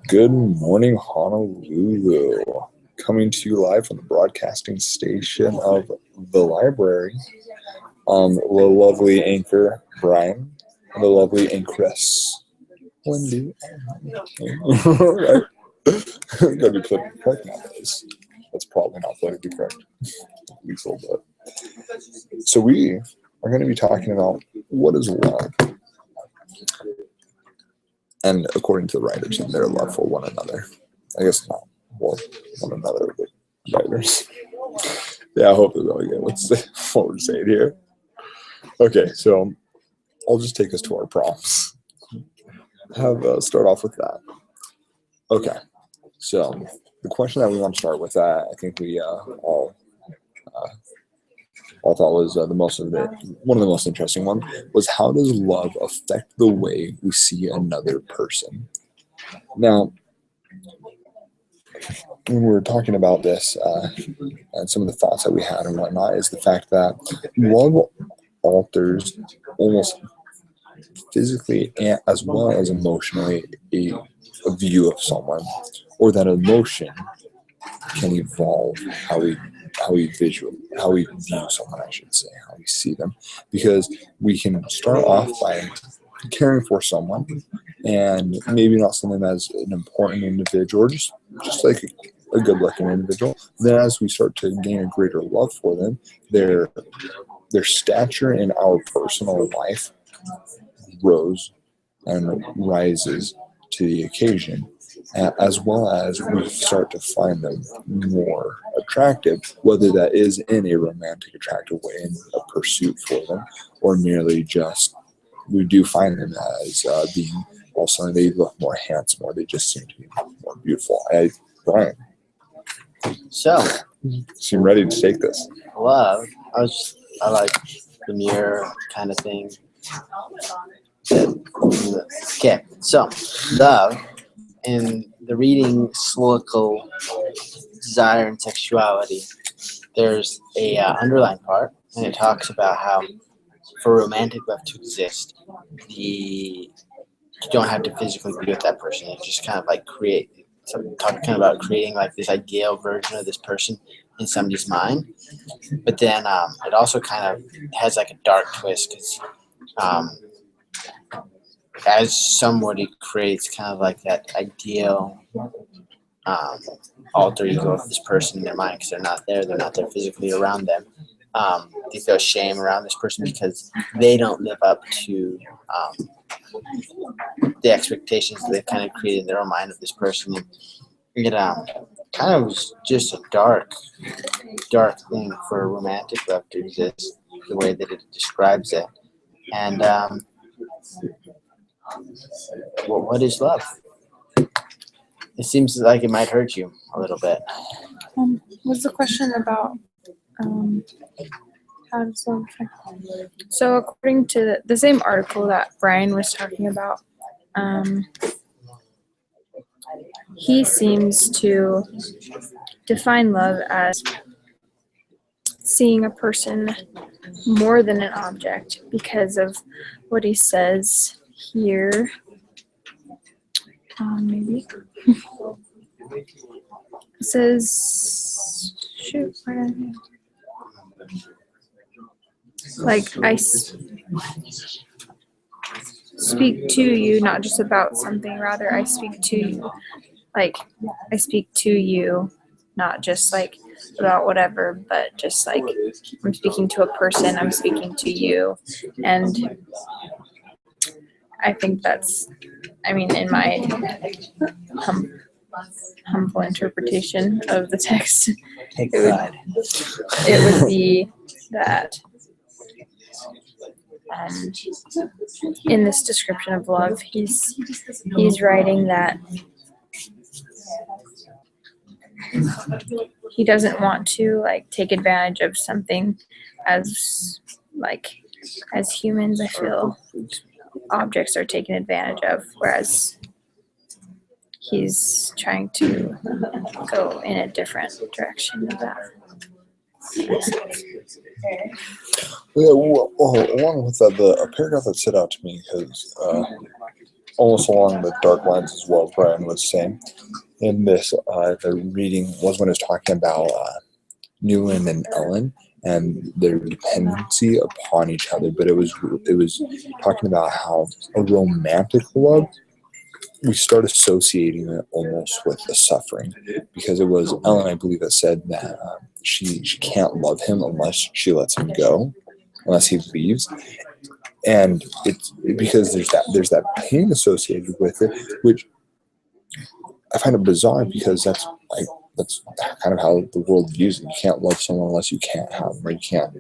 Good morning, Honolulu. Coming to you live from the broadcasting station of the library. The lovely anchor, Brian, and the lovely anchoress, Wendy. Right? Gotta be politically correct nowadays. That's probably not politically correct. Lethal, but. So we are going to be talking about what is love. And according to the writers and their love for one another. I guess not for one another, but writers. Yeah, I hope they really get what we're saying here. Okay, so I'll just take us to our prompts. Start off with that. Okay, so the question that we want to start with, I think we all thought was one of the most interesting ones, was how does love affect the way we see another person? Now, when we were talking about this and some of the thoughts that we had and whatnot, is the fact that love alters almost physically and as well as emotionally a view of someone, or that emotion can evolve how we view someone, I should say, how we see them, because we can start off by caring for someone and maybe not something as an important individual, or just like a good looking individual. Then as we start to gain a greater love for them, their stature in our personal life grows and rises to the occasion, as well as we start to find them more attractive, whether that is in a romantic, attractive way, in a pursuit for them, or merely just we do find them as being also, they look more handsome, or they just seem to be more beautiful. Brian, so seem ready to take this. Love, I like the mirror kind of thing. Okay, so love in the reading Solical Desire and Sexuality, there's a underlined part, and it talks about how for romantic love to exist, you don't have to physically be with that person. You just kind of like talking about creating like this ideal version of this person in somebody's mind. But then it also kind of has like a dark twist, because as somebody creates kind of like that ideal alter ego of this person in their mind, because they're not there physically around them. They feel shame around this person because they don't live up to the expectations that they've kind of created in their own mind of this person. And it kind of was just a dark thing for a romantic love to exist, the way that it describes it. And what is love? It seems like it might hurt you a little bit. Was the question about how does love affect? So according to the same article that Brian was talking about, he seems to define love as seeing a person more than an object, because of what he says here. Maybe it says, shoot, where did I? Like I speak to you, not just about something. Rather, I speak to you. Like I speak to you, not just like about whatever, but just like I'm speaking to a person. I'm speaking to you, and I think that's, I mean, in my humble interpretation of the text, it would be that in this description of love, he's writing that he doesn't want to like take advantage of something, as humans, I feel objects are taken advantage of, whereas he's trying to go in a different direction of that. Yeah, well, along with that, a paragraph that stood out to me because almost along the dark lines as well, Brian was saying in this, the reading was when it was talking about Newland and Ellen and their dependency upon each other, but it was talking about how a romantic love, we start associating it almost with the suffering, because it was Ellen, I believe, that said that she can't love him unless she lets him go, unless he leaves, and it's because there's that pain associated with it, which I find it bizarre because that's kind of how the world views it. You can't love someone unless you can't have them, or you can't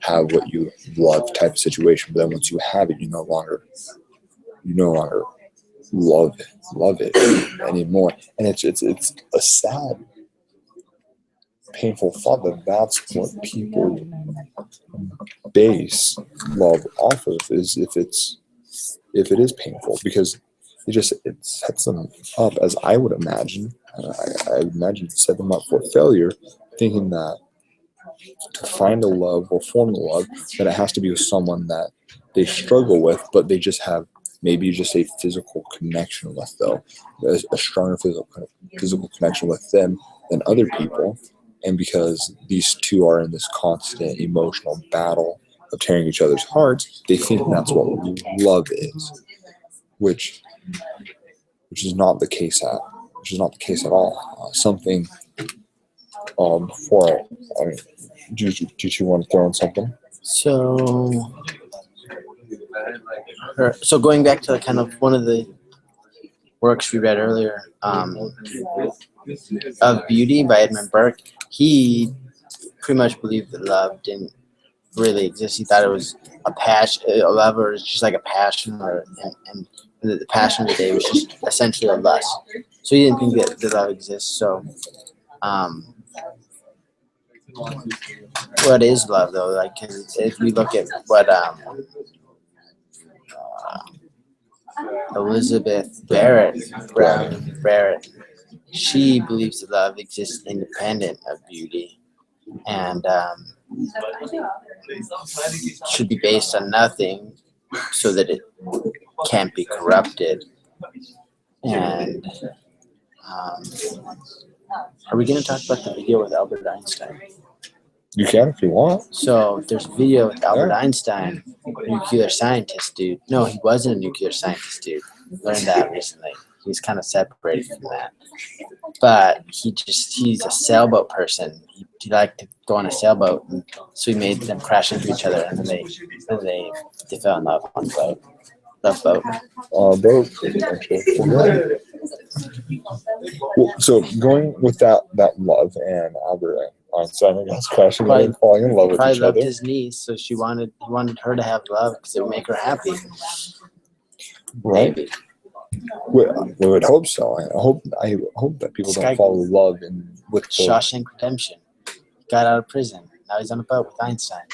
have what you love type of situation. But then once you have it, you no longer love it anymore. And it's a sad, painful thought that that's what people base love off of, is if it is painful, because it sets them up, as I would imagine. I imagine it set them up for failure, thinking that to find a love or form a love, that it has to be with someone that they struggle with, but they just have maybe just a physical connection with, though, a stronger physical connection with them than other people. And because these two are in this constant emotional battle of tearing each other's hearts, they think that's what love is, which is not the case at all. Something before I mean, do you want to throw in something? So going back to kind of one of the works we read earlier, of Beauty by Edmund Burke, he pretty much believed that love didn't really exist. He thought it was a passion, a love, or just like a passion, and the passion of the day was just essentially a lust. So he didn't think that love exists. So, what is love though? Like, 'cause if we look at what Elizabeth Brown Barrett, she believes that love exists independent of beauty, and should be based on nothing, so that it can't be corrupted. And are we going to talk about the video with Albert Einstein? You can if you want. So there's a video with Albert Einstein, nuclear scientist dude. No, he wasn't a nuclear scientist dude. Learned that recently. He's kind of separated from that. But he's a sailboat person. He liked to go on a sailboat, and so he made them crash into each other, and then they fell in love on the boat. Love boat. Boat, actually. Well, so going with that love and Albert Einstein, I guess, crashing and falling in love with Probably each loved other. his niece, so he wanted her to have love because it would make her happy. Right. Maybe. We would hope so. I hope that people don't fall in love with the Shawshank Redemption. Got out of prison. Now he's on a boat with Einstein.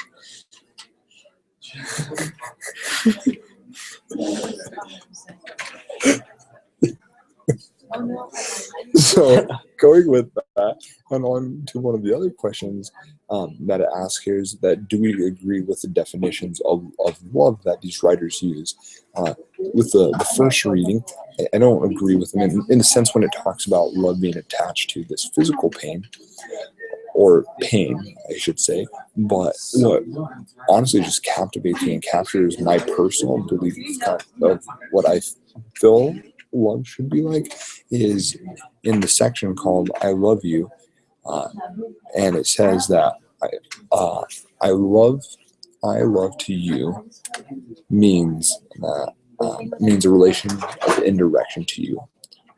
So going with that, and on to one of the other questions that it asks here, is that do we agree with the definitions of love that these writers use? With the first reading, I don't agree with them in the sense when it talks about love being attached to this physical pain, or pain, I should say. But what honestly just captivates me and captures my personal belief of what I feel love should be like is in the section called "I Love You," and it says that I love to you means that means a relation of indirection to you,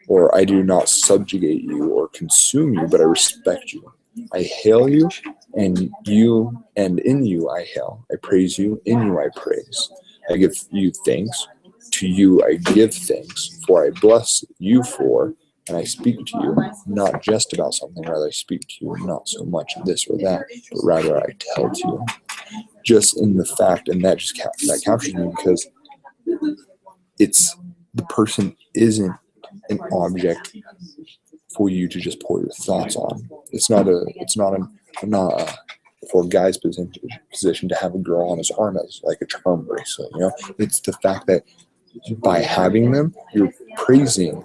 or I do not subjugate you or consume you, but I respect you. I hail you, and in you I hail. I praise you, in you I praise. I give you thanks. To you I give thanks, for I bless you for, and I speak to you, not just about something, rather I speak to you not so much of this or that, but rather I tell to you. Just in the fact, and that just that captures me, because it's the person isn't an object for you to just pour your thoughts on. It's not for a guy's position to have a girl on his arm as like a charm bracelet. It's the fact that by having them, you're praising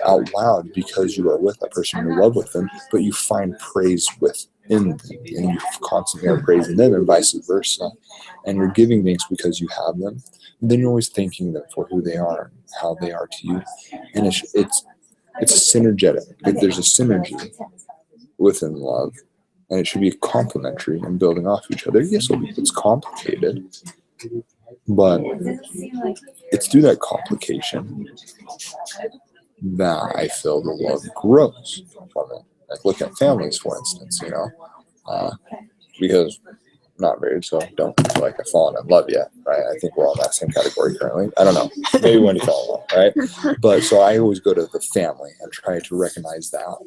out loud because you are with that person, you're in love with them, but you find praise within them, and you constantly are praising them, and vice versa. And you're giving thanks because you have them. And then you're always thanking them for who they are, how they are to you, and it's synergetic. There's a synergy within love, and it should be complementary and building off each other. Yes, it's complicated, but it's through that complication that I feel the love grows from it. Like look at families, for instance, because I'm not married, so don't feel like I've fallen in love yet, right? I think we're all in that same category currently. I don't know. Maybe when you fall in love, right? But so I always go to the family and try to recognize that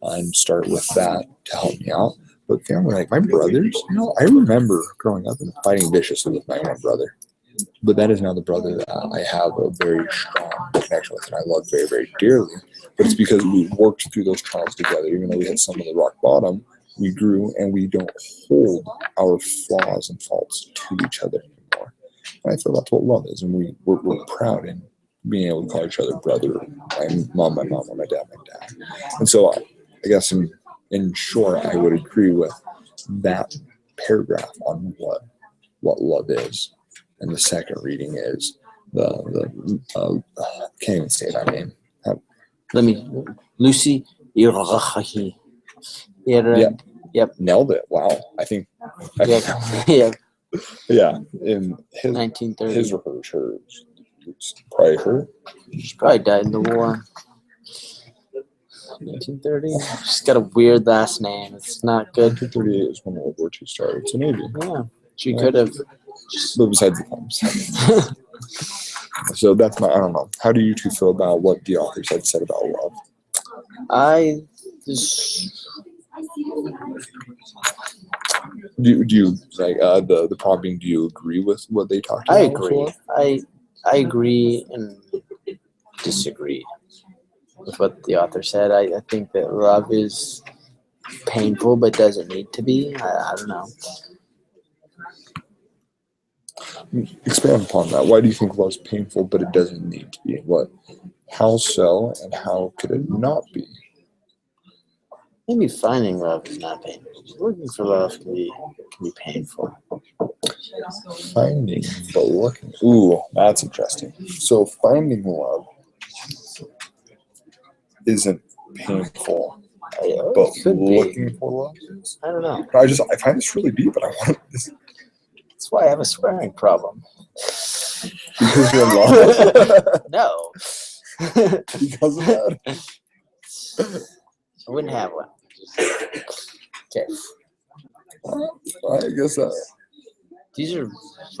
and start with that to help me out. But family, like my brothers, I remember growing up and fighting viciously with my own brother. But that is now the brother that I have a very strong connection with and I love very, very dearly. But it's because we worked through those trials together. Even though we had some of the rock bottom, we grew and we don't hold our flaws and faults to each other anymore. And I feel that's what love is. And we're proud in being able to call each other brother, my mom, or my dad. And so I guess in short, I would agree with that paragraph on what love is. And the second reading is can't even say that name. Lucy. Yep. Nailed it. Wow. I think. Yep. Yeah. In his 1930. his or hers. It's probably her. She probably died in the war. 1930. She's got a weird last name. It's not good. 1938 is when World War II started. So maybe. Yeah. She could have. But besides the poems. So that's I don't know. How do you two feel about what the authors had said about love? Do you like the prompt being, do you agree with what they talked about? I agree. I agree and disagree with what the author said. I think that love is painful but doesn't need to be. I don't know. Expand upon that. Why do you think love's painful but it doesn't need to be? How so, and how could it not be? Maybe finding love is not painful. Looking for love can be painful. Finding but looking. Ooh, that's interesting. So finding love isn't painful, but looking for love is? I don't know. I find this really deep, but I want this. That's why I have a swearing problem. Because you're in love? No. Because of that? I wouldn't have one. Okay. I guess These are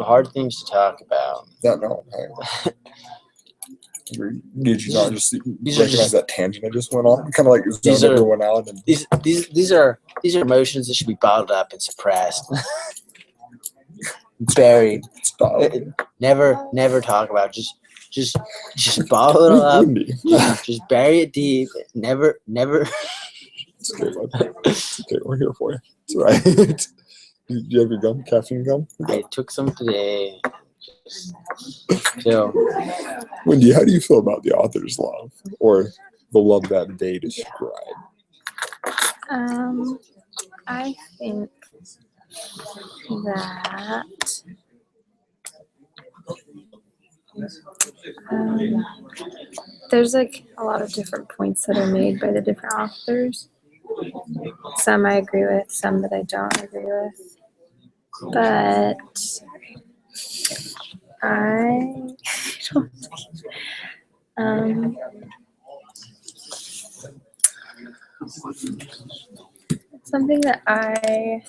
hard things to talk about. no. Did you not just recognize that tangent I just went on? Kind of like zoned everyone out. And These are emotions that should be bottled up and suppressed. Buried. Never talk about it. Just bottle it up. Just bury it deep. Never. It's okay, bud. It's okay. We're here for you. It's all right. Do you have your gum? Caffeine gum? I took some today. So, Wendy, how do you feel about the author's love or the love that they describe? I think that there's like a lot of different points that are made by the different authors. Some I agree with, some that I don't agree with. But I don't something that I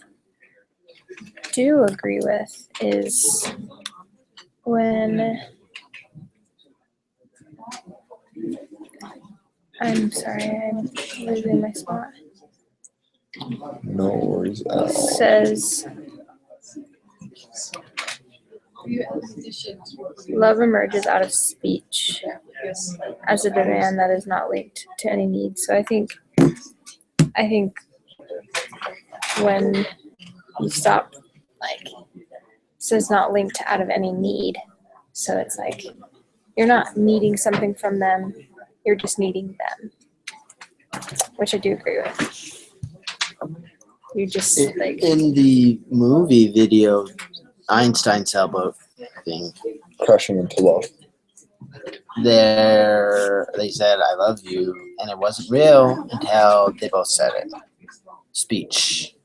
do agree with is when I'm sorry, I'm losing my spot. No worries at all. Says love emerges out of speech as a demand that is not linked to any need. So I think when you stop, like, so it's not linked out of any need. So it's like you're not needing something from them, you're just needing them, which I do agree with. You just like, In the movie video, Einstein sailboat thing, Crashing into love. they said "I love you," and it wasn't real until they both said it. Speech.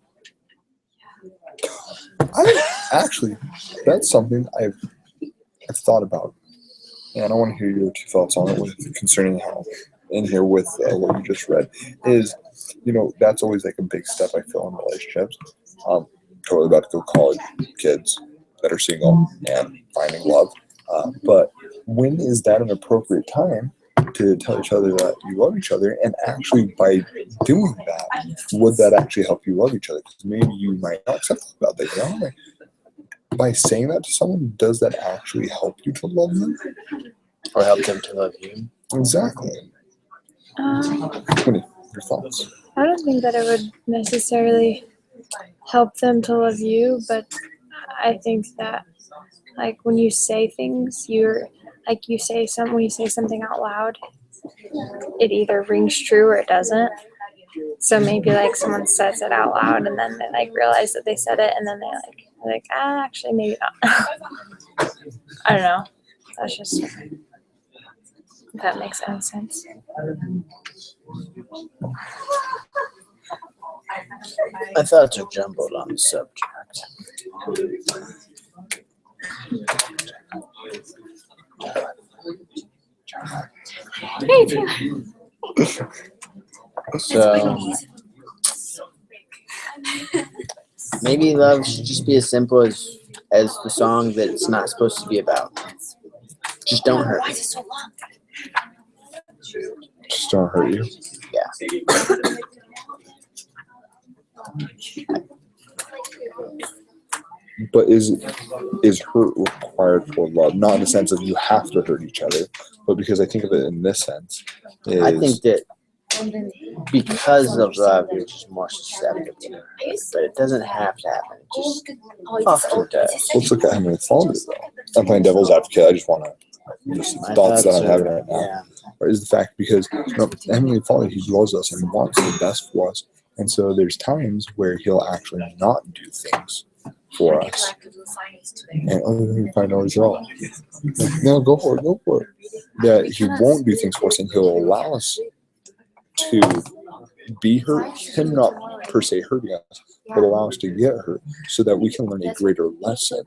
Actually, that's something I've thought about, and I want to hear your two thoughts on it concerning how in here with what you just read is, that's always like a big step I feel in relationships. Totally about to go college kids that are single and finding love, but when is that an appropriate time to tell each other that you love each other? And actually, by doing that, would that actually help you love each other? Because maybe you might not accept about that. Like, by saying that to someone, does that actually help you to love them? Or help them to love you. Exactly. What are your thoughts? I don't think that it would necessarily help them to love you, but I think that, like, when you say things, when you say something out loud, it either rings true or it doesn't. So maybe like someone says it out loud and then they like realize that they said it, and then they're like, actually maybe not. I don't know. That's just, if that makes any sense. My thoughts are jumbled on the subject. Me too. So maybe love should just be as simple as the song that it's not supposed to be about. Just don't hurt me. Just don't hurt you. Yeah. But is hurt required for love? Not in the sense of you have to hurt each other, but because I think of it in this sense. I think that because of love, you're just more susceptible. But it doesn't have to happen. It just often does. Let's look at Heavenly Father, though. I'm playing devil's advocate. I just want to just My thoughts that thoughts I'm are- having right now. Yeah. Or is the fact because Heavenly Father, He loves us and wants the best for us, and so there's times where He'll actually not do things for us, and other than find out he's wrong. No, go for it. That He won't do things for us, and He'll allow us to be hurt. Him not per se hurting us, but allow us to get hurt, so that we can learn a greater lesson,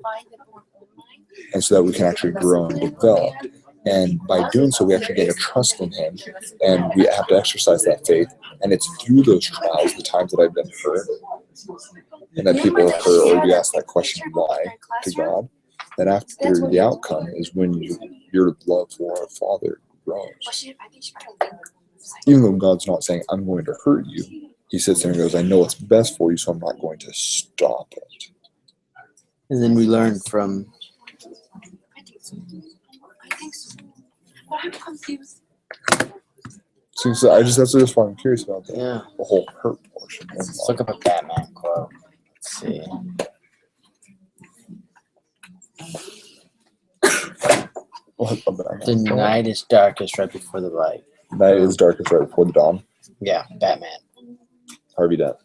and so that we can actually grow and develop. And by doing so, we actually gain a trust in Him, and we have to exercise that faith. And it's through those trials, the times that I've been hurt, and that people are hurt, or you ask that question why to God, then after the outcome is when your love for our Father grows. Even though God's not saying, I'm going to hurt you, He sits there and goes, I know what's best for you, so I'm not going to stop it. And then we learn from I'm confused. So that's just why I'm curious about that. yeah. The whole hurt portion. Let's look up a Batman quote. Let's see. The night is darkest right before the light. Night is darkest right before the dawn. Yeah, Batman. Harvey Dent.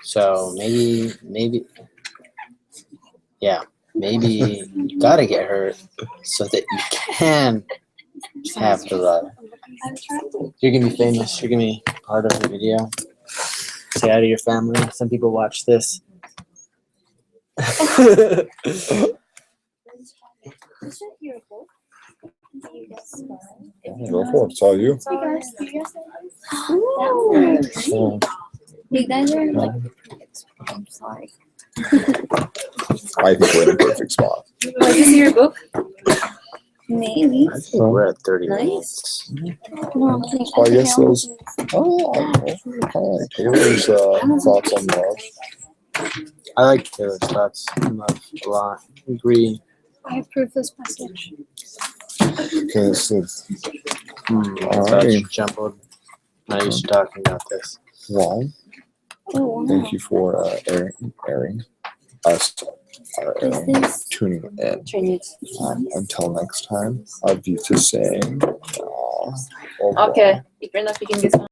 So maybe, yeah, maybe you gotta get hurt so that you can have the love. You're gonna be famous. You're gonna be part of the video. Say hi to your family. Some people watch this. Go for it. It's all you. So, You guys are like, I'm sorry. I think we're in a perfect spot. Like, is it your book? Maybe. I think we're at 30 Nice. minutes. No, I'm kidding. So I guess think those. Oh, kind of like Taylor's thoughts on love. I like Taylor's thoughts on love a lot. Agree. I approve this message. Okay, so Thoughts Alright. jumbled. Not used to talking about this. well, Oh, wow. Thank you for airing us, Is this tuning in. Chinese? Until next time, I'll be to saying, au revoir. Okay, ik ben dat ik in